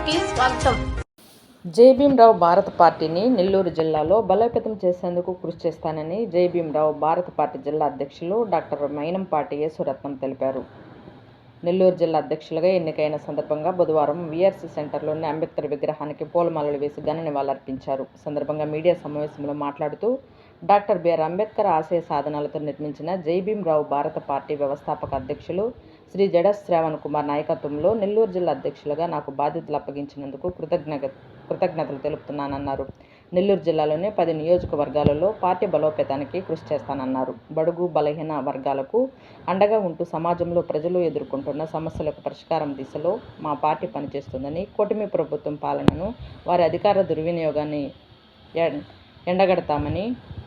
న్యూస్కి స్వాగతం. జై భీమ్రావ్ భారత పార్టీని నెల్లూరు జిల్లాలో బలోపేతం చేసేందుకు కృషి చేస్తానని జై భీమ్రావ్ భారత పార్టీ జిల్లా అధ్యక్షులు డాక్టర్ మైనంపాటి యేసురత్నం తెలిపారు. నెల్లూరు జిల్లా అధ్యక్షులుగా ఎన్నికైన సందర్భంగా బుధవారం వీఆర్సీ సెంటర్లోని అంబేద్కర్ విగ్రహానికి పూలమాలలు వేసి ఘన నివాళులర్పించారు. సందర్భంగా మీడియా సమావేశంలో మాట్లాడుతూ డాక్టర్ బిఆర్ అంబేద్కర్ ఆశయ సాధనాలతో నిర్మించిన జై భీమ్రావ్ భారత పార్టీ వ్యవస్థాపక అధ్యక్షులు శ్రీ జడ శ్రావణ్ కుమార్ నాయకత్వంలో నెల్లూరు జిల్లా అధ్యక్షులుగా నాకు బాధ్యతలు అప్పగించినందుకు కృతజ్ఞతలు తెలుపుతున్నానన్నారు. నెల్లూరు జిల్లాలోని 10 నియోజకవర్గాలలో పార్టీ బలోపేతానికి కృషి చేస్తానన్నారు. బడుగు బలహీన వర్గాలకు అండగా ఉంటూ సమాజంలో ప్రజలు ఎదుర్కొంటున్న సమస్యలకు పరిష్కారం దిశలో మా పార్టీ పనిచేస్తుందని, కూటమి ప్రభుత్వం పాలనను, వారి అధికార దుర్వినియోగాన్ని ఎండగడతామని,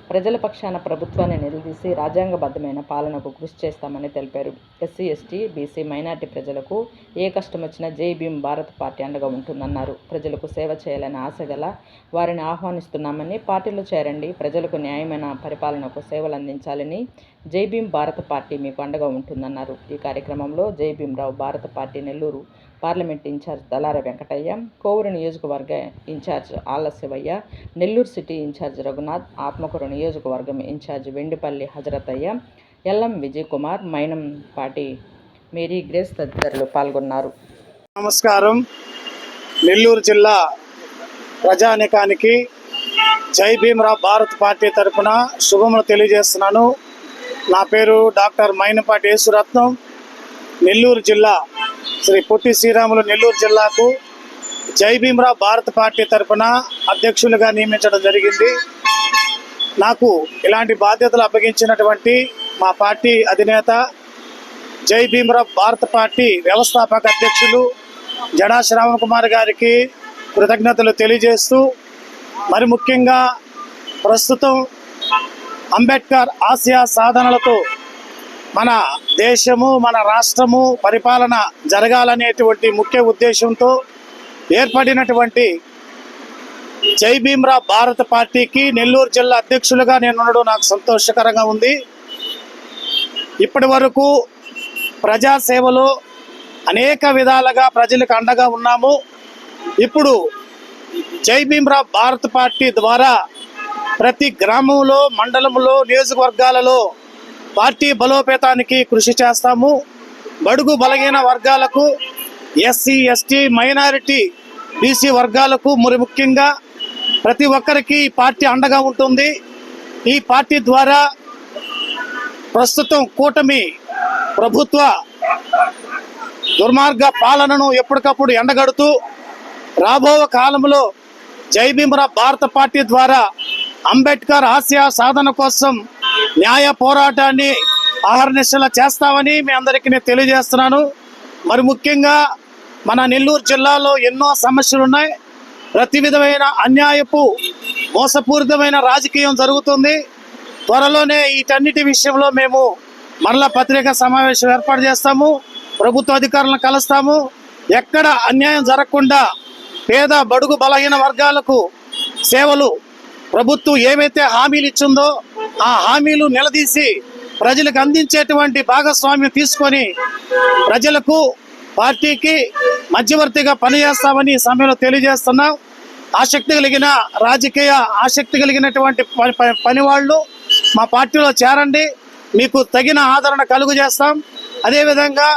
ప్రజల పక్షాన ప్రభుత్వాన్ని నిలదీసి రాజ్యాంగబద్ధమైన పాలనకు కృషి చేస్తామని తెలిపారు. ఎస్సీ, ఎస్టీ, బీసీ, మైనార్టీ ప్రజలకు ఏ కష్టం వచ్చినా జై భీమ్ భారత పార్టీ అండగా ఉంటుందన్నారు. ప్రజలకు సేవ చేయాలని ఆశ గల వారిని ఆహ్వానిస్తున్నామని, పార్టీలో చేరండి, ప్రజలకు న్యాయమైన పరిపాలనకు సేవలు అందించాలని, జై భీమ్ భారత పార్టీ మీకు అండగా ఉంటుందన్నారు. ఈ కార్యక్రమంలో Jai Bhimrao Bharat party Nellore parliament incharge Dalara Venkataiah, Kovur నియోజకవర్గ incharge Alla Shivaiah, Nellore city incharge Raghunath, Atmakur నియోజకవర్గం incharge Vendipalli Hazarataiah, LM Vijay Kumar, Mainampati Mary Grace తదితరులు పాల్గొన్నారు. నమస్కారం. నెల్లూరు జిల్లా ప్రజానికానికి జై భీమ్రావ్ భారత్ పార్టీ తరఫున శుభములు తెలియజేస్తున్నాను. నా పేరు డాక్టర్ మైనంపాటి యేసురత్నం. నెల్లూరు జిల్లా శ్రీ పొట్టి శ్రీరాములు నెల్లూరు జిల్లాకు జై భీమ్రావ్ భారత పార్టీ తరఫున అధ్యక్షులుగా నియమించడం జరిగింది. నాకు ఇలాంటి బాధ్యతలు అప్పగించినటువంటి మా పార్టీ అధినేత జై భీమ్రావ్ భారత పార్టీ వ్యవస్థాపక అధ్యక్షులు జడా శ్రావణ్ కుమార్ గారికి కృతజ్ఞతలు తెలియజేస్తూ, మరి ముఖ్యంగా ప్రస్తుతం అంబేద్కర్ ఆశయ సాధనలతో మన దేశము, మన రాష్ట్రము పరిపాలన జరగాలనేటువంటి ముఖ్య ఉద్దేశంతో ఏర్పడినటువంటి జై భీమ్రావ్ భారత పార్టీకి నెల్లూరు జిల్లా అధ్యక్షులుగా నేను ఉండడం నాకు సంతోషకరంగా ఉంది. ఇప్పటి వరకు ప్రజాసేవలో అనేక విధాలుగా ప్రజలకు అండగా ఉన్నాము. ఇప్పుడు జై భీమ్రావ్ భారత పార్టీ ద్వారా ప్రతి గ్రామంలో, మండలంలో, నియోజకవర్గాలలో పార్టీ బలోపేతానికి కృషి చేస్తాము. బడుగు బలహీన వర్గాలకు, ఎస్సీ, ఎస్టీ, మైనారిటీ, బీసీ వర్గాలకు మరి ముఖ్యంగా ప్రతి ఒక్కరికి పార్టీ అండగా ఉంటుంది. ఈ పార్టీ ద్వారా ప్రస్తుతం కూటమి ప్రభుత్వ దుర్మార్గ పాలనను ఎప్పటికప్పుడు ఎండగడుతూ రాబో కాలంలో జై భీమ్రావ్ భారత పార్టీ ద్వారా అంబేద్కర్ ఆశయ సాధన కోసం న్యాయ పోరాటాన్ని ఆహర్నిశలా చేస్తామని మీ అందరికీ నేను తెలియజేస్తున్నాను. మరి ముఖ్యంగా మన నెల్లూరు జిల్లాలో ఎన్నో సమస్యలు ఉన్నాయి. ప్రతి విధమైన అన్యాయపు, మోసపూరితమైన రాజకీయం జరుగుతుంది. త్వరలోనే వీటన్నిటి విషయంలో మేము మరలా పత్రికా సమావేశం ఏర్పాటు చేస్తాము. ప్రభుత్వ అధికారులను కలుస్తాము. ఎక్కడ అన్యాయం జరగకుండా పేద బడుగు బలహీన వర్గాలకు సేవలు ప్రభుత్వం ఏవైతే హామీలు ఇచ్చిందో ఆ హామీలు నిలదీసి ప్రజలకు అందించేటువంటి భాగస్వామ్యం తీసుకొని ప్రజలకు, పార్టీకి మధ్యవర్తిగా పనిచేస్తామని ఈ సమయంలో తెలియజేస్తున్నాం. ఆసక్తి కలిగిన రాజకీయ ఆసక్తి కలిగినటువంటి పని వాళ్ళు మా పార్టీలో చేరండి, మీకు తగిన ఆదరణ కలుగు చేస్తాం. అదేవిధంగా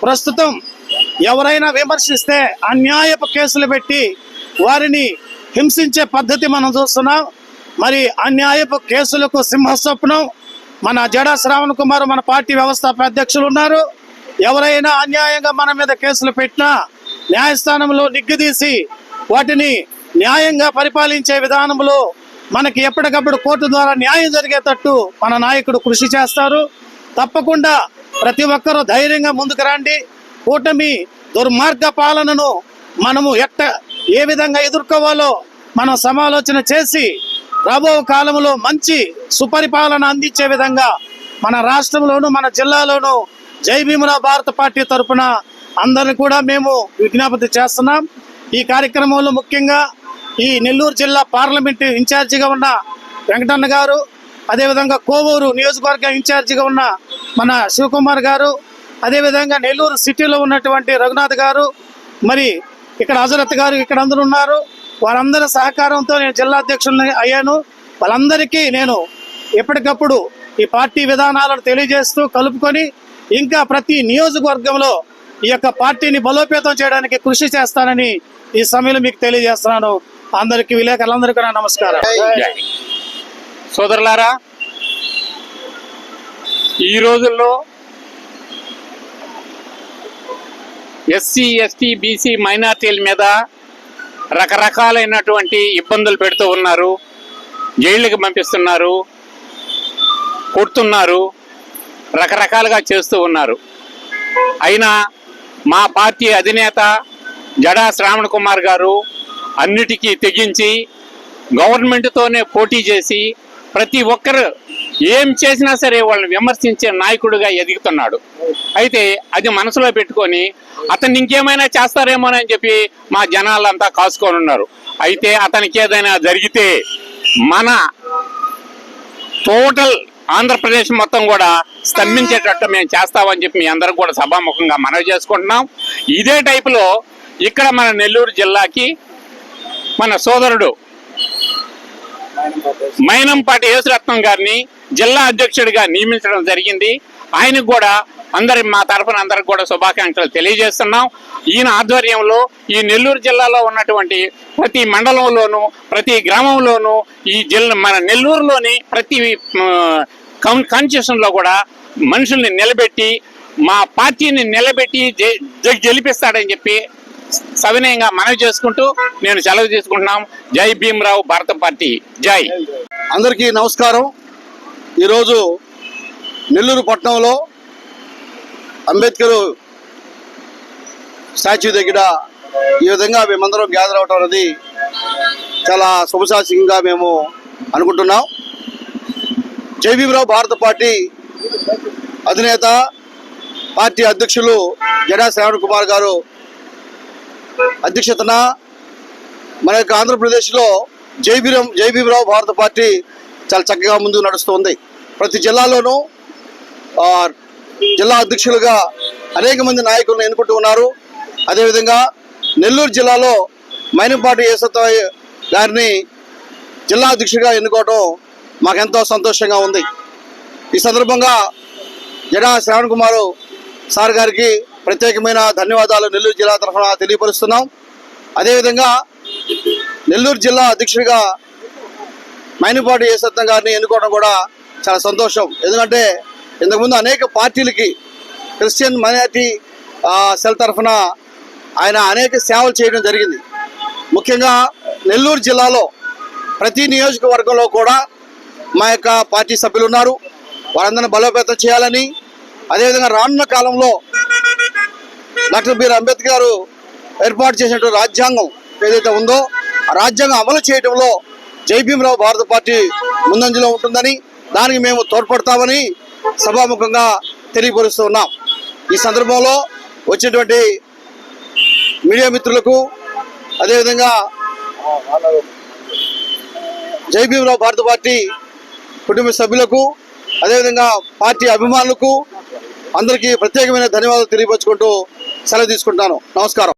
ప్రస్తుతం ఎవరైనా విమర్శిస్తే అన్యాయపు కేసులు పెట్టి వారిని హింసించే పద్ధతి మనం చూస్తున్నాం. మరి అన్యాయపు కేసులకు సింహస్వప్నం మన జడా శ్రావణ్ కుమార్ మన పార్టీ వ్యవస్థాపక అధ్యక్షులు ఉన్నారు. ఎవరైనా అన్యాయంగా మన మీద కేసులు పెట్టినా న్యాయస్థానంలో నిగ్గుదీసి వాటిని న్యాయంగా పరిపాలించే విధానంలో మనకి ఎప్పటికప్పుడు కోర్టు ద్వారా న్యాయం జరిగేటట్టు మన నాయకుడు కృషి చేస్తారు. తప్పకుండా ప్రతి ఒక్కరూ ధైర్యంగా ముందుకు రండి. కూటమి దుర్మార్గ పాలనను మనము ఏ విధంగా ఎదుర్కోవాలో మనం సమాలోచన చేసి రాబో కాలంలో మంచి సుపరిపాలన అందించే విధంగా మన రాష్ట్రంలోను, మన జిల్లాలోను జై భీమ్రావ్ భారత పార్టీ తరఫున అందరిని కూడా మేము విజ్ఞాపన చేస్తున్నాం. ఈ కార్యక్రమంలో ముఖ్యంగా ఈ నెల్లూరు జిల్లా పార్లమెంటు ఇన్ఛార్జిగా ఉన్న వెంకటన్న గారు, అదేవిధంగా కోవూరు నియోజకవర్గ ఇన్ఛార్జిగా ఉన్న మన శివకుమార్ గారు, అదేవిధంగా నెల్లూరు సిటీలో ఉన్నటువంటి రఘునాథ్ గారు, మరి ఇక్కడ హజరత్ గారు ఇక్కడ అందరూ ఉన్నారు. వారందరి సహకారంతో నేను జిల్లా అధ్యక్షుడిని అయ్యాను. వాళ్ళందరికీ నేను ఎప్పటికప్పుడు ఈ పార్టీ విధానాలను తెలియజేస్తూ కలుపుకొని ఇంకా ప్రతి నియోజకవర్గంలో ఈ యొక్క పార్టీని బలోపేతం చేయడానికి కృషి చేస్తానని ఈ సమయంలో మీకు తెలియజేస్తున్నాను. అందరికీ విలేకరులందరికీ నా నమస్కారం. సోదరులారా, ఈ రోజుల్లో ఎస్సీ ఎస్టీ బీసీ మైనార్టీల మీద రకరకాలైనటువంటి ఇబ్బందులు పెడుతూ ఉన్నారు. జైళ్ళకి పంపిస్తున్నారు, కొడుతున్నారు, రకరకాలుగా చేస్తూ ఉన్నారు. అయినా మా పార్టీ అధినేత జడా శ్రావణ్ కుమార్ గారు అన్నిటికీ తెగించి గవర్నమెంట్తోనే పోటీ చేసి ప్రతి ఒక్కరు ఏం చేసినా సరే వాళ్ళని విమర్శించే నాయకుడిగా ఎదుగుతున్నాడు. అయితే అది మనసులో పెట్టుకొని అతన్ని ఇంకేమైనా చేస్తారేమోనని చెప్పి మా జనాలంతా కాసుకొని ఉన్నారు. అయితే అతనికి ఏదైనా జరిగితే మన టోటల్ ఆంధ్రప్రదేశ్ మొత్తం కూడా స్తంభించేటట్టు మేము చేస్తామని చెప్పి మీ అందరం కూడా సభాముఖంగా మనవి చేసుకుంటున్నాం. ఇదే టైపులో ఇక్కడ మన నెల్లూరు జిల్లాకి మన సోదరుడు మైనంపాటి యేసురత్నం గారిని జిల్లా అధ్యక్షుడిగా నియమించడం జరిగింది. ఆయనకు కూడా మా తరఫున అందరికి కూడా శుభాకాంక్షలు తెలియజేస్తున్నాం. ఈయన ఆధ్వర్యంలో ఈ నెల్లూరు జిల్లాలో ఉన్నటువంటి ప్రతి మండలంలోనూ ప్రతి గ్రామంలోనూ ఈ మన నెల్లూరులోని ప్రతి కాన్స్టిట్యూషన్లో కూడా మనుషుల్ని నిలబెట్టి మా పార్టీని నిలబెట్టి గెలిపిస్తాడని చెప్పి సవినయంగా మనవి చేసుకుంటూ నేను సెలవు తీసుకుంటున్నాం. జై భీమరావు భారత పార్టీ జై. అందరికీ నమస్కారం. ఈరోజు నెల్లూరు పట్టణంలో అంబేద్కర్ స్టాచ్యూ దగ్గర ఈ విధంగా మేమందరం గ్యాదర్ అవటం అనేది చాలా శుభసాచికంగా మేము అనుకుంటున్నాం. జై భీమరావు భారత పార్టీ అధినేత పార్టీ అధ్యక్షులు జడా శ్రావణ్ కుమార్ గారు అధ్యక్షతన మన యొక్క ఆంధ్రప్రదేశ్లో జై భీమరావు భారత పార్టీ చాలా చక్కగా ముందుకు నడుస్తుంది. ప్రతి జిల్లాలోనూ జిల్లా అధ్యక్షులుగా అనేక మంది నాయకులను ఎన్నుకుంటూ ఉన్నారు. అదేవిధంగా నెల్లూరు జిల్లాలో మైనంపాటి యేసురత్నం గారిని జిల్లా అధ్యక్షుడిగా ఎన్నుకోవడం మాకెంతో సంతోషంగా ఉంది. ఈ సందర్భంగా జడా శ్రావణ్ కుమార్ సార్ గారికి ప్రత్యేకమైన ధన్యవాదాలు నెల్లూరు జిల్లా తరఫున తెలియపరుస్తున్నాం. అదేవిధంగా నెల్లూరు జిల్లా అధ్యక్షుడిగా మైనంపాటి యేసురత్నం గారిని ఎన్నుకోవడం కూడా చాలా సంతోషం. ఎందుకంటే ఇంతకుముందు అనేక పార్టీలకి క్రిస్టియన్ మైనారిటీ సెల్ తరఫున ఆయన అనేక సేవలు చేయడం జరిగింది. ముఖ్యంగా నెల్లూరు జిల్లాలో ప్రతి నియోజకవర్గంలో కూడా మా యొక్క పార్టీ సభ్యులు ఉన్నారు. వారందరినీ బలోపేతం చేయాలని, అదేవిధంగా రానున్న కాలంలో డాక్టర్ బిఆర్ అంబేద్కర్ గారు ఏర్పాటు చేసినటువంటి రాజ్యాంగం ఏదైతే ఉందో ఆ రాజ్యాంగం అమలు చేయడంలో జై భీమరావు భారత పార్టీ ముందంజలో ఉంటుందని, దానికి మేము తోడ్పడతామని సభాముఖంగా తెలియపరుస్తూ ఉన్నాం. ఈ సందర్భంలో వచ్చినటువంటి మీడియా మిత్రులకు, అదేవిధంగా జై భీమరావు భారత పార్టీ కుటుంబ సభ్యులకు, అదేవిధంగా పార్టీ అభిమానులకు అందరికీ ప్రత్యేకమైన ధన్యవాదాలు తెలియపరుచుకుంటూ సెలవు తీసుకుంటాను. నమస్కారం.